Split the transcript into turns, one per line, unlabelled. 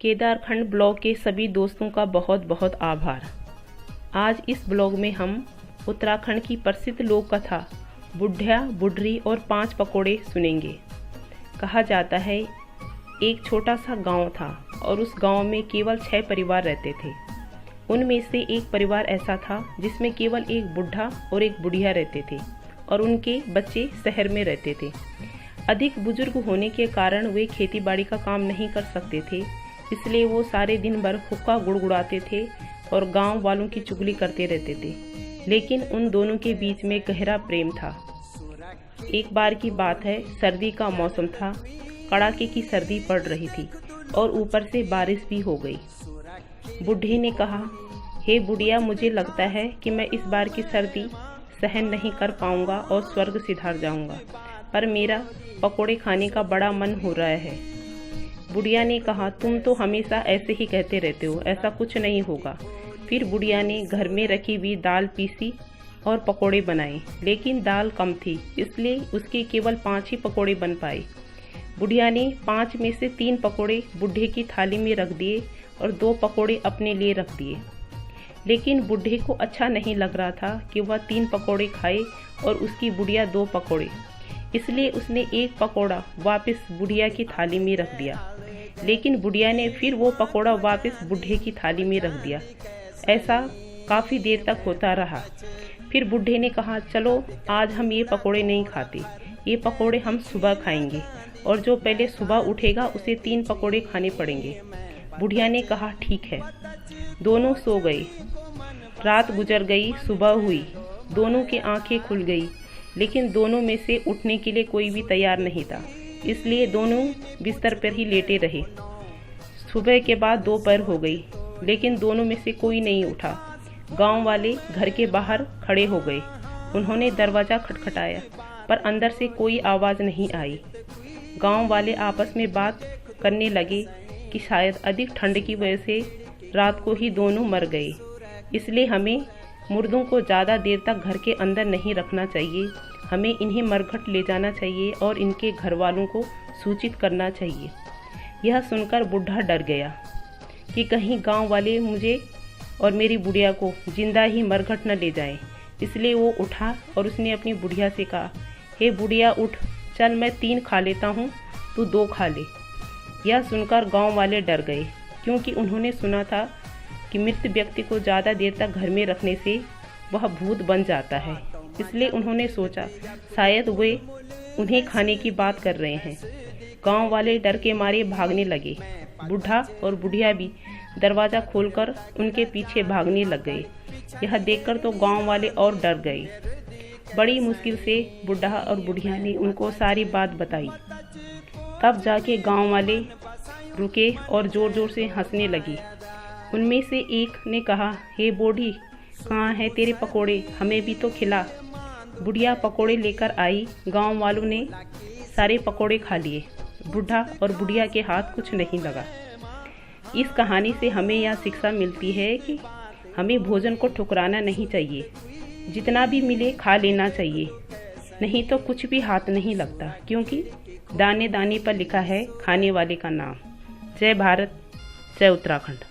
Kedarkhand blog के सभी दोस्तों का बहुत बहुत आभार। आज इस ब्लॉग में हम उत्तराखंड की प्रसिद्ध लोक कथा बुढ़िया बुढ़री और 5 पकौड़े सुनेंगे। कहा जाता है एक छोटा सा गांव था और उस गांव में केवल 6 परिवार रहते थे। उनमें से एक परिवार ऐसा था जिसमें केवल एक बुढ़ा और एक बुढ़िया रहते थे और उनके बच्चे शहर में रहते थे। अधिक बुजुर्ग होने के कारण वे खेती बाड़ी का काम नहीं कर सकते थे, इसलिए वो सारे दिन भर हुक्का गुड़गुड़ाते थे और गांव वालों की चुगली करते रहते थे। लेकिन उन दोनों के बीच में गहरा प्रेम था। एक बार की बात है, सर्दी का मौसम था, कड़ाके की सर्दी पड़ रही थी और ऊपर से बारिश भी हो गई। बुढ़े ने कहा, हे बुढ़िया, मुझे लगता है कि मैं इस बार की सर्दी सहन नहीं कर पाऊंगा और स्वर्ग सिधार जाऊंगा, पर मेरा पकोड़े खाने का बड़ा मन हो रहा है। बुढ़िया ने कहा, तुम तो हमेशा ऐसे ही कहते रहते हो, ऐसा कुछ नहीं होगा। फिर बुढ़िया ने घर में रखी हुई दाल पीसी और पकोड़े बनाए, लेकिन दाल कम थी, इसलिए उसके केवल 5 ही पकोड़े बन पाए। बुढ़िया ने 5 में से 3 पकोड़े बुढ़े की थाली में रख दिए और 2 पकोड़े अपने लिए रख दिए। लेकिन बुढ़े को अच्छा नहीं लग रहा था कि वह 3 पकोड़े खाए और उसकी बुढ़िया 2 पकोड़े, इसलिए उसने 1 पकोड़ा वापस बुढ़िया की थाली में रख दिया। लेकिन बुढ़िया ने फिर वो पकोड़ा वापस बुढ़े की थाली में रख दिया। ऐसा काफ़ी देर तक होता रहा। फिर बुढ़े ने कहा, चलो आज हम ये पकोड़े नहीं खाते, ये पकोड़े हम सुबह खाएंगे और जो पहले सुबह उठेगा उसे 3 पकोड़े खाने पड़ेंगे। बुढ़िया ने कहा, ठीक है। दोनों सो गए। रात गुजर गई, सुबह हुई, दोनों की आंखें खुल गई, लेकिन दोनों में से उठने के लिए कोई भी तैयार नहीं था, इसलिए दोनों बिस्तर पर ही लेटे रहे। सुबह के बाद दोपहर हो गई, लेकिन दोनों में से कोई नहीं उठा। गांव वाले घर के बाहर खड़े हो गए। उन्होंने दरवाज़ा खटखटाया, पर अंदर से कोई आवाज़ नहीं आई। गांव वाले आपस में बात करने लगे कि शायद अधिक ठंड की वजह से रात को ही दोनों मर गए, इसलिए हमें मुर्दों को ज़्यादा देर तक घर के अंदर नहीं रखना चाहिए। हमें इन्हें मरघट ले जाना चाहिए और इनके घर वालों को सूचित करना चाहिए। यह सुनकर बुढ़ा डर गया कि कहीं गांव वाले मुझे और मेरी बुढ़िया को जिंदा ही मरघट न ले जाएं। इसलिए वो उठा और उसने अपनी बुढ़िया से कहा, हे बुढ़िया उठ, चल मैं 3 खा लेता हूँ, तू 2 खा ले। यह सुनकर गांव वाले डर गए, क्योंकि उन्होंने सुना था कि मृत व्यक्ति को ज़्यादा देर तक घर में रखने से वह भूत बन जाता है। इसलिए उन्होंने सोचा शायद वे उन्हें खाने की बात कर रहे हैं। गांव वाले डर के मारे भागने लगे। बुढ़ा और बुढ़िया भी दरवाज़ा खोलकर उनके पीछे भागने लग गए। यह देखकर तो गांव वाले और डर गए। बड़ी मुश्किल से बुढ़ा और बुढ़िया ने उनको सारी बात बताई। तब जाके गांव वाले रुके और ज़ोर ज़ोर से हंसने लगी। उनमें से एक ने कहा, हे बूढ़ी, कहाँ है तेरे पकोड़े, हमें भी तो खिला। बुढ़िया पकोड़े लेकर आई। गांव वालों ने सारे पकोड़े खा लिए। बुढ़ा और बुढ़िया के हाथ कुछ नहीं लगा। इस कहानी से हमें यह शिक्षा मिलती है कि हमें भोजन को ठुकराना नहीं चाहिए, जितना भी मिले खा लेना चाहिए, नहीं तो कुछ भी हाथ नहीं लगता, क्योंकि दाने दाने पर लिखा है खाने वाले का नाम। जय भारत, जय उत्तराखंड।